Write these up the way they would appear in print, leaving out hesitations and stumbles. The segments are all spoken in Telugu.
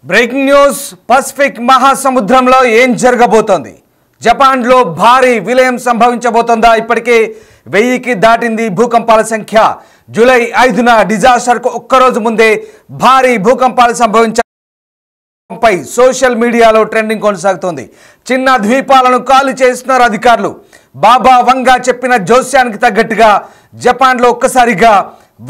బ్రేకింగ్ న్యూస్ పసిఫిక్ మహాసముద్రంలో ఏం జరగబోతోంది? జపాన్లో భారీ విలయం సంభవించబోతోందా? ఇప్పటికే 1000కి దాటింది భూకంపాల సంఖ్య. జూలై 5న డిజాస్టర్కు ఒక్కరోజు ముందే భారీ భూకంపాలు సంభవించాయి. సోషల్ మీడియాలో ట్రెండింగ్ కొనసాగుతోంది. చిన్న ద్వీపాలను ఖాళీ చేస్తున్నారు అధికారులు. బాబా వంగా చెప్పిన జోస్యానికి తగ్గట్టుగా జపాన్లో ఒక్కసారిగా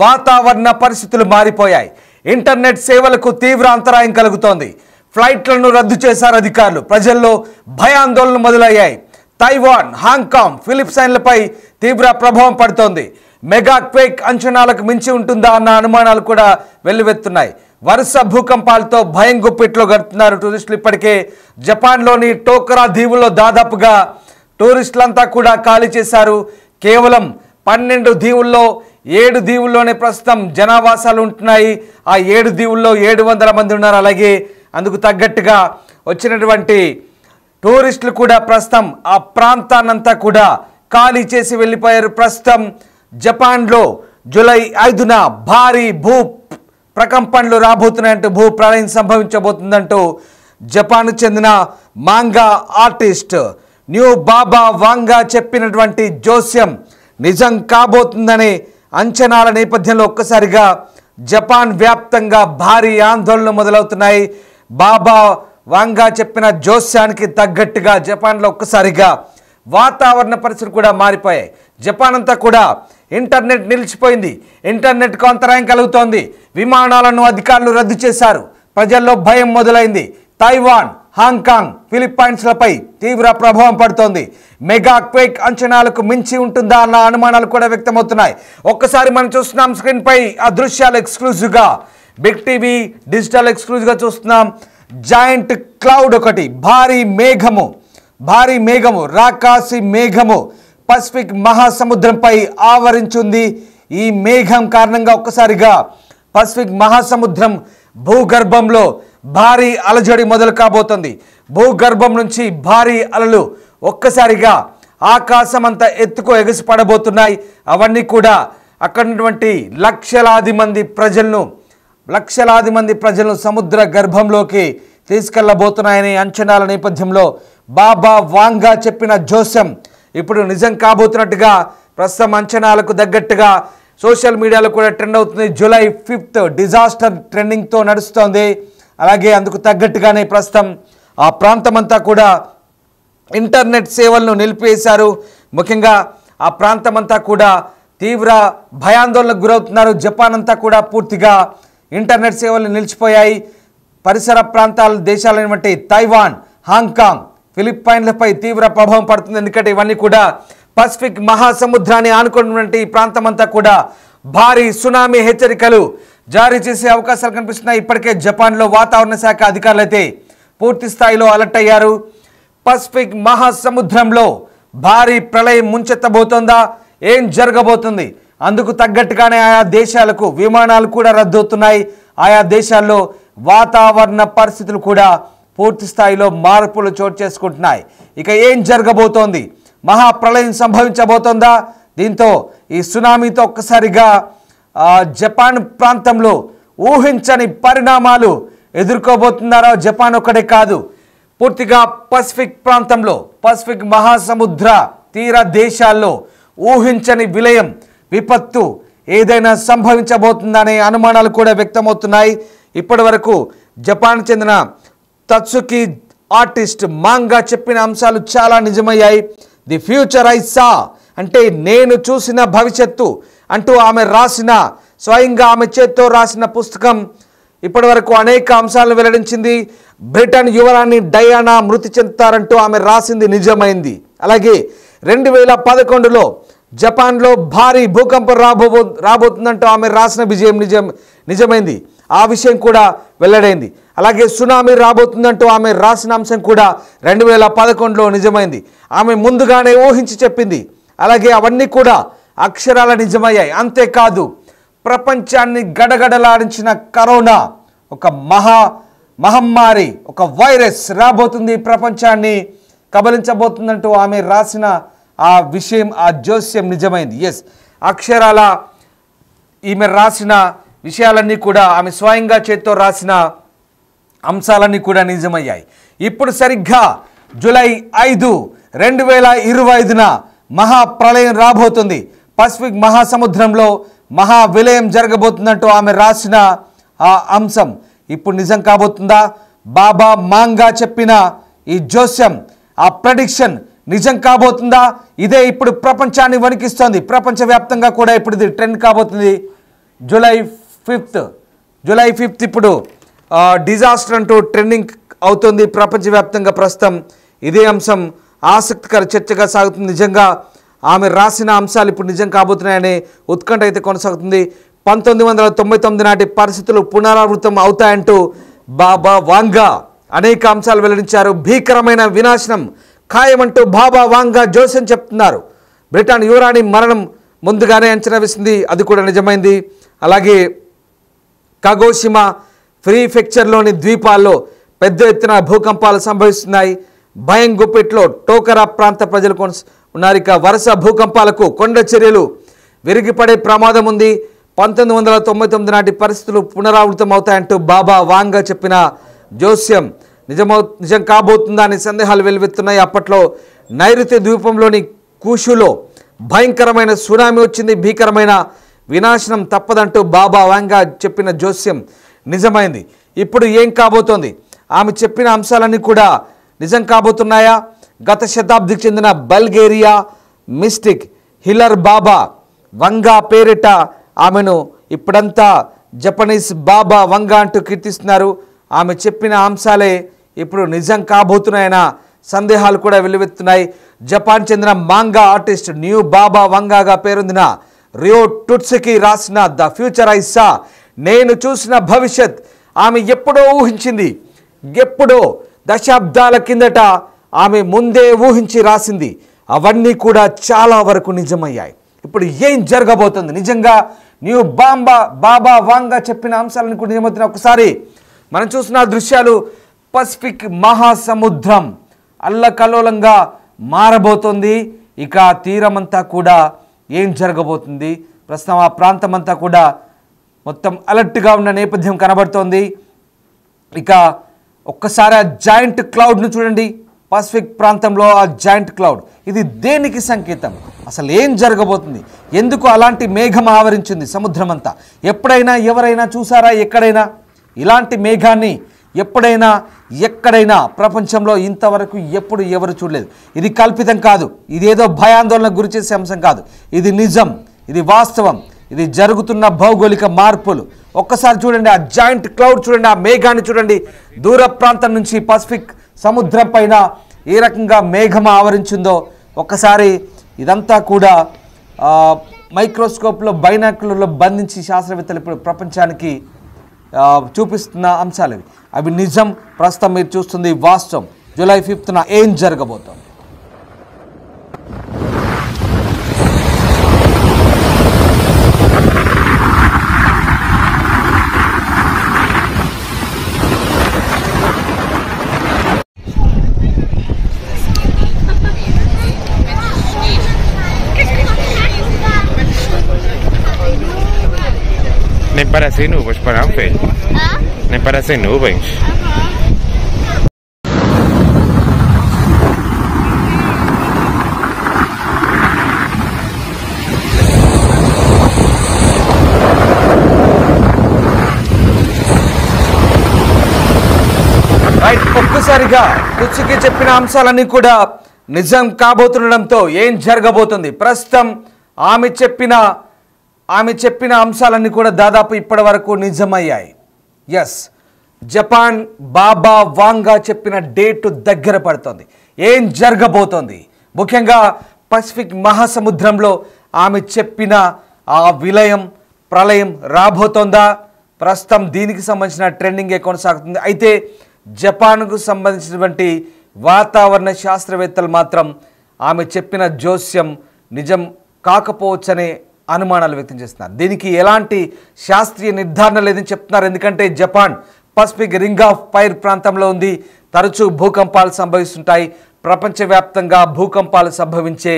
వాతావరణ పరిస్థితులు మారిపోయాయి. ఇంటర్నెట్ సేవలకు తీవ్ర అంతరాయం కలుగుతోంది. ఫ్లైట్లను రద్దు చేశారు అధికారులు. ప్రజల్లో భయాందోళనలు మొదలయ్యాయి. తైవాన్, హాంకాంగ్, ఫిలిప్పైన్లపై తీవ్ర ప్రభావం పడుతోంది. మెగా క్వేక్ అంచనాలకు మించి ఉంటుందా అన్న అనుమానాలు కూడా వెల్లువెత్తున్నాయి. వరుస భూకంపాలతో భయం గుప్పిట్లో గడుపుతున్నారు టూరిస్టులు. ఇప్పటికే జపాన్లోని టోకరా దీవుల్లో దాదాపుగా టూరిస్టులంతా కూడా ఖాళీ చేశారు. కేవలం 12 దీవుల్లో 7 దీవుల్లోనే ప్రస్తుతం జనావాసాలు ఉంటున్నాయి. ఆ 7 దీవుల్లో 700 మంది ఉన్నారు. అలాగే అందుకు తగ్గట్టుగా వచ్చినటువంటి టూరిస్టులు కూడా ప్రస్తుతం ఆ ప్రాంతాన్నంతా కూడా ఖాళీ చేసి వెళ్ళిపోయారు. ప్రస్తుతం జపాన్లో జూలై 5న భారీ ప్రకంపనలు రాబోతున్నాయంటూ భూ ప్రళయం సంభవించబోతుందంటూ జపాన్కు చెందిన మాంగా ఆర్టిస్ట్ న్యూ బాబా వాంగా చెప్పినటువంటి జోస్యం నిజం కాబోతుందనే అంచనాల నేపథ్యంలో ఒక్కసారిగా జపాన్ వ్యాప్తంగా భారీ ఆందోళనలు మొదలవుతున్నాయి. బాబా వాంగా చెప్పిన జోస్యానికి తగ్గట్టుగా జపాన్లో ఒక్కసారిగా వాతావరణ పరిస్థితులు కూడా మారిపోయాయి. జపాన్ అంతా కూడా ఇంటర్నెట్ నిలిచిపోయింది. ఇంటర్నెట్కు అంతరాయం కలుగుతోంది. విమానాలను అధికారులు రద్దు చేశారు. ప్రజల్లో భయం మొదలైంది. తైవాన్, హాంకాంగ్, ఫిలిప్పైన్స్లపై తీవ్ర ప్రభావం పడుతోంది. మెగా క్వేక్ అంచనాలకు మించి ఉంటుందా అన్న అనుమానాలు కూడా వ్యక్తమవుతున్నాయి. ఒక్కసారి మనం చూస్తున్నాం స్క్రీన్పై ఆ దృశ్యాలు ఎక్స్క్లూజివ్గా బిగ్ టీవీ డిజిటల్ ఎక్స్క్లూజివ్గా చూస్తున్నాం. జాయింట్ క్లౌడ్ ఒకటి భారీ మేఘము రాకాసి మేఘము పసిఫిక్ మహాసముద్రంపై ఆవరించింది. ఈ మేఘం కారణంగా ఒక్కసారిగా పసిఫిక్ మహాసముద్రం భూగర్భంలో భారీ అలజడి మొదలు కాబోతుంది. భూగర్భం నుంచి భారీ అలలు ఒక్కసారిగా ఆకాశం అంతా ఎత్తుకు ఎగసిపడబోతున్నాయి. అవన్నీ కూడా అక్కడ ఉన్నటువంటి లక్షలాది మంది ప్రజలను సముద్ర గర్భంలోకి తీసుకెళ్లబోతున్నాయని అంచనాల నేపథ్యంలో బాబా వాంగా చెప్పిన జోస్యం ఇప్పుడు నిజం కాబోతున్నట్టుగా ప్రస్తుతం అంచనాలకు తగ్గట్టుగా సోషల్ మీడియాలో కూడా ట్రెండ్ అవుతుంది. జూలై 5th డిజాస్టర్ ట్రెండింగ్తో నడుస్తోంది. అలాగే అందుకు తగ్గట్టుగానే ప్రస్తుతం ఆ ప్రాంతమంతా కూడా ఇంటర్నెట్ సేవలను నిలిపివేశారు. ముఖ్యంగా ఆ ప్రాంతమంతా కూడా తీవ్ర భయాందోళనకు గురవుతున్నారు. జపాన్ అంతా కూడా పూర్తిగా ఇంటర్నెట్ సేవలు నిలిచిపోయాయి. పరిసర ప్రాంతాల దేశాలైనటువంటి తైవాన్, హాంకాంగ్, ఫిలిప్పైన్లపై తీవ్ర ప్రభావం పడుతుంది. ఎందుకంటే ఇవన్నీ కూడా పసిఫిక్ మహాసముద్రాన్ని ఆనుకున్నటువంటి ప్రాంతమంతా కూడా భారీ సునామీ హెచ్చరికలు జారీ చేసే అవకాశాలు కనిపిస్తున్నాయి. ఇప్పటికే జపాన్లో వాతావరణ శాఖ అధికారులు అయితే పూర్తి స్థాయిలో అలర్ట్ అయ్యారు. పసిఫిక్ మహాసముద్రంలో భారీ ప్రళయం ముంచెత్తబోతోందా? ఏం జరగబోతుంది? అందుకు తగ్గట్టుగానే ఆయా దేశాలకు విమానాలు కూడా రద్దవుతున్నాయి. ఆయా దేశాల్లో వాతావరణ పరిస్థితులు కూడా పూర్తి స్థాయిలో మార్పులు చోటు చేసుకుంటున్నాయి. ఇక ఏం జరగబోతోంది? మహాప్రళయం సంభవించబోతోందా? దీంతో ఈ సునామీతో ఒక్కసారిగా జపాన్ ప్రాంతంలో ఊహించని పరిణామాలు ఎదుర్కోబోతున్నారో జపాన్ ఒక్కడే కాదు, పూర్తిగా పసిఫిక్ ప్రాంతంలో పసిఫిక్ మహాసముద్ర తీర దేశాల్లో ఊహించని విలయం, విపత్తు ఏదైనా సంభవించబోతుందనే అనుమానాలు కూడా వ్యక్తమవుతున్నాయి. ఇప్పటి వరకు జపాన్ చెందిన తత్సుకి ఆర్టిస్ట్ మాంగా చెప్పిన అంశాలు చాలా నిజమయ్యాయి. ది ఫ్యూచర్ ఐ సా అంటే నేను చూసిన భవిష్యత్తు అంటూ ఆమె స్వయంగా ఆమె చేత్తో రాసిన పుస్తకం ఇప్పటి వరకు అనేక అంశాలను వెల్లడించింది. బ్రిటన్ యువరాణి డయానా మృతి చెందుతారంటూ ఆమె రాసింది నిజమైంది. అలాగే 2011లో జపాన్లో భారీ భూకంపం రాబోతుందంటూ ఆమె రాసిన విజయం నిజమైంది. ఆ విషయం కూడా వెల్లడైంది. అలాగే సునామీ రాబోతుందంటూ ఆమె రాసిన అంశం కూడా 2011లో నిజమైంది. ఆమె ముందుగానే ఊహించి చెప్పింది. అలాగే అవన్నీ కూడా అక్షరాల నిజమయ్యాయి. అంతేకాదు ప్రపంచాన్ని గడగడలాడించిన కరోనా ఒక మహమ్మారి, ఒక వైరస్ రాబోతుంది, ప్రపంచాన్ని కబలించబోతుందంటూ ఆమె రాసిన ఆ విషయం, ఆ జోస్యం నిజమైంది. ఎస్, అక్షరాల ఈమె రాసిన విషయాలన్నీ కూడా ఆమె స్వయంగా చేత్తో రాసిన అంశాలన్నీ కూడా నిజమయ్యాయి. ఇప్పుడు సరిగ్గా జూలై 5, 2025న మహాప్రళయం రాబోతుంది. పసిఫిక్ మహాసముద్రంలో మహా విలయం జరగబోతుందంటూ ఆమె రాసిన ఆ అంశం ఇప్పుడు నిజం కాబోతుందా? బాబా వాంగా చెప్పిన ఈ జోస్యం, ఆ ప్రెడిక్షన్ నిజం కాబోతుందా? ఇదే ఇప్పుడు ప్రపంచాన్ని వణికిస్తోంది. ప్రపంచవ్యాప్తంగా కూడా ఇప్పుడు ఇది ట్రెండ్ కాబోతుంది. జూలై 5 ఇప్పుడు డిజాస్టర్ అంటూ ట్రెండింగ్ అవుతుంది ప్రపంచవ్యాప్తంగా. ప్రస్తుతం ఇదే అంశం ఆసక్తికర చర్చగా సాగుతుంది. నిజంగా ఆమె రాసిన అంశాలు ఇప్పుడు నిజం కాబోతున్నాయనే ఉత్కంఠ అయితే కొనసాగుతుంది. 1999 నాటి పరిస్థితులు పునరావృతం అవుతాయంటూ బాబా వాంగా అనేక అంశాలు వెల్లడించారు. భీకరమైన వినాశనం ఖాయమంటూ బాబా వాంగా జోస్యం చెప్తున్నారు. బ్రిటన్ యువరాణి మరణం ముందుగానే అంచనా వేసింది, అది కూడా నిజమైంది. అలాగే కగోషిమా ప్రీఫెక్చర్లోని ద్వీపాల్లో పెద్ద ఎత్తున భూకంపాలు సంభవిస్తున్నాయి. భయం గుప్పిట్లో టోకరా ప్రాంత ప్రజలు ఉన్నారు. ఇక వరుస భూకంపాలకు కొండ చర్యలు విరిగిపడే ప్రమాదం ఉంది. 1999 నాటి పరిస్థితులు పునరావృతం అవుతాయంటూ బాబా వాంగా చెప్పిన జోస్యం నిజం కాబోతుందా అని సందేహాలు వెలువెత్తున్నాయి. అప్పట్లో నైరుతి ద్వీపంలోని కూషులో భయంకరమైన సునామీ వచ్చింది. భీకరమైన వినాశనం తప్పదంటూ బాబా వాంగా చెప్పిన జోస్యం నిజమైంది. ఇప్పుడు ఏం కాబోతోంది? ఆమె చెప్పిన అంశాలన్నీ కూడా నిజం కాబోతున్నాయా? గత శతాబ్దికి చెందిన బల్గేరియా మిస్టిక్ హిలర్ బాబా వంగా పేరిట ఆమెను ఇప్పుడంతా జపనీస్ బాబా వంగా అంటూ కీర్తిస్తున్నారు. ఆమె చెప్పిన అంశాలే ఇప్పుడు నిజం కాబోతున్నాయన్న సందేహాలు కూడా వెల్లువెత్తున్నాయి. జపాన్ చెందిన మాంగా ఆర్టిస్ట్ న్యూ బాబా వంగాగా పేరొందిన రియో టుట్సుకి రాసిన ద ఫ్యూచర్ ఐ సా, నేను చూసిన భవిష్యత్ ఆమె ఎప్పుడో ఊహించింది. ఎప్పుడో దశాబ్దాల కిందట ఆమె ముందే ఊహించి రాసింది. అవన్నీ కూడా చాలా వరకు నిజమయ్యాయి. ఇప్పుడు ఏం జరగబోతుంది? నిజంగా న్యూ బాబా వాంగా చెప్పిన అంశాలను కూడా నిజమవుతున్నాయి. ఒకసారి మనం చూసిన దృశ్యాలు, పసిఫిక్ మహాసముద్రం అల్లకల్లోలంగా మారబోతోంది. ఇక తీరమంతా కూడా ఏం జరగబోతుంది? ప్రస్తుతం ఆ ప్రాంతం అంతా కూడా మొత్తం అలర్ట్గా ఉన్న నేపథ్యం కనబడుతోంది. ఇక ఒక్కసారి ఆ జాయింట్ క్లౌడ్ను చూడండి. పసిఫిక్ ప్రాంతంలో ఆ జాయింట్ క్లౌడ్, ఇది దేనికి సంకేతం? అసలు ఏం జరగబోతుంది? ఎందుకు అలాంటి మేఘం ఆవరించింది సముద్రం అంతా? ఎప్పుడైనా ఎవరైనా చూసారా? ఎక్కడైనా ఇలాంటి మేఘాన్ని ఎప్పుడైనా ఎక్కడైనా ప్రపంచంలో ఇంతవరకు ఎప్పుడు ఎవరు చూడలేదు. ఇది కల్పితం కాదు, ఇదేదో భయాందోళనకు గురి చేసే అంశం కాదు. ఇది నిజం, ఇది వాస్తవం, ఇది జరుగుతున్న భౌగోళిక మార్పులు. ఒక్కసారి చూడండి, ఆ జాయింట్ క్లౌడ్ చూడండి, ఆ మేఘాన్ని చూడండి. దూర ప్రాంతం నుంచి పసిఫిక్ సముద్రం పైన ఏ రకంగా మేఘం ఆవరించిందో ఒక్కసారి ఇదంతా కూడా మైక్రోస్కోప్లో బైనాక్యులర్లో బంధించి శాస్త్రవేత్తలు ఇప్పుడు ప్రపంచానికి చూపిస్తున్న అంశాలు ఇవి. అవి నిజం. ప్రస్తుతం మీరు చూస్తుంది వాస్తవం. జూలై 5న ఏం జరగబోతోంది? Nem parecem nuvens, para não, filho? Nem parecem nuvens. Right, ఒక్కసారిగా కుచ్చుకి చెప్పిన అంశాలన్నీ కూడా నిజం కాబోతుండడంతో ఏం జరగబోతుంది? ప్రస్తుతం ఆమె చెప్పిన అంశాలన్నీ కూడా దాదాపు ఇప్పటి వరకు నిజమయ్యాయి. ఎస్, జపాన్ బాబా వాంగా చెప్పిన డేటు దగ్గర పడుతోంది. ఏం జరగబోతోంది? ముఖ్యంగా పసిఫిక్ మహాసముద్రంలో ఆమె చెప్పిన ఆ విలయం, ప్రళయం రాబోతోందా? ప్రస్తుతం దీనికి సంబంధించిన ట్రెండింగే కొనసాగుతుంది. అయితే జపాన్కు సంబంధించినటువంటి వాతావరణ శాస్త్రవేత్తలు మాత్రం ఆమె చెప్పిన జోస్యం నిజం కాకపోవచ్చనే అనుమానాలు వ్యక్తం చేస్తున్నారు. దీనికి ఎలాంటి శాస్త్రీయ నిర్ధారణ లేదని చెప్తున్నారు. ఎందుకంటే Japan Pacific ring of fire ప్రాంతంలో ఉంది. తరచూ భూకంపాలు సంభవిస్తుంటాయి. ప్రపంచవ్యాప్తంగా భూకంపాలు సంభవించే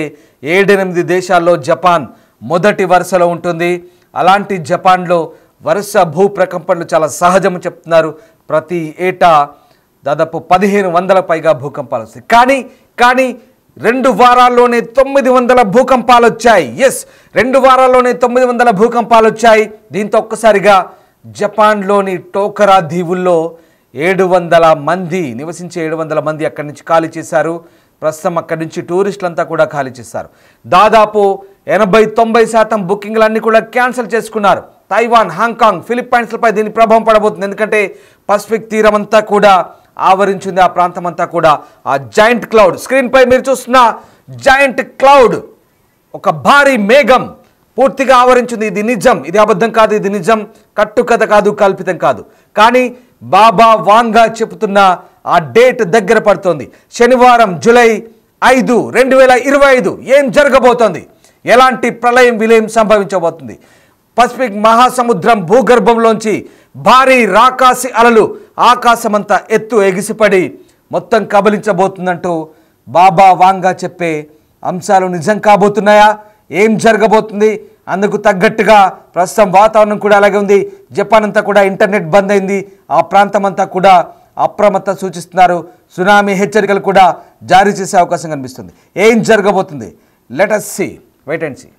7-8 దేశాల్లో జపాన్ మొదటి వరుసలో ఉంటుంది. అలాంటి జపాన్లో వరుస భూ ప్రకంపనలు చాలా సహజమని చెప్తున్నారు. ప్రతి ఏటా దాదాపు 1500 పైగా భూకంపాలు వస్తాయి. కానీ 2 వారాల్లోనే 900 భూకంపాలు వచ్చాయి. ఎస్, 2 వారాల్లోనే 900 భూకంపాలు వచ్చాయి. దీంతో ఒక్కసారిగా జపాన్లోని టోకరా దీవుల్లో 700 మంది నివసించే 700 మంది అక్కడి నుంచి ఖాళీ చేశారు. ప్రస్తుతం అక్కడి నుంచి టూరిస్టులంతా కూడా ఖాళీ చేశారు. దాదాపు 80-90% బుకింగ్లన్నీ కూడా క్యాన్సిల్ చేసుకున్నారు. తైవాన్, హాంకాంగ్, ఫిలిప్పైన్స్లపై దీని ప్రభావం పడబోతుంది. ఎందుకంటే పసిఫిక్ తీరం అంతా కూడా ఆవరించింది. ఆ ప్రాంతం అంతా కూడా ఆ జాయింట్ క్లౌడ్, స్క్రీన్పై మీరు చూస్తున్న జాయింట్ క్లౌడ్, ఒక భారీ మేఘం పూర్తిగా ఆవరించింది. ఇది నిజం, ఇది అబద్ధం కాదు, ఇది నిజం, కట్టుకథ కాదు, కల్పితం కాదు. కానీ బాబా వాంగా చెబుతున్న ఆ డేట్ దగ్గర పడుతోంది. శనివారం జూలై 5, 2025 ఏం జరగబోతోంది? ఎలాంటి ప్రళయం విలయం సంభవించబోతుంది? పసిఫిక్ మహాసముద్రం భూగర్భంలోంచి భారీ రాకాసి అలలు ఆకాశమంతా ఎత్తు ఎగిసిపడి మొత్తం కబలించబోతుందంటూ బాబా వాంగా చెప్పే అంశాలు నిజం కాబోతున్నాయా? ఏం జరగబోతుంది? అందుకు తగ్గట్టుగా ప్రస్తుతం వాతావరణం కూడా అలాగే ఉంది. జపాన్ అంతా కూడా ఇంటర్నెట్ బంద్ అయింది. ఆ ప్రాంతం అంతా కూడా అప్రమత్త సూచిస్తున్నారు. సునామీ హెచ్చరికలు కూడా జారీ చేసే అవకాశం కనిపిస్తుంది. ఏం జరగబోతుంది? Let us see, wait and see.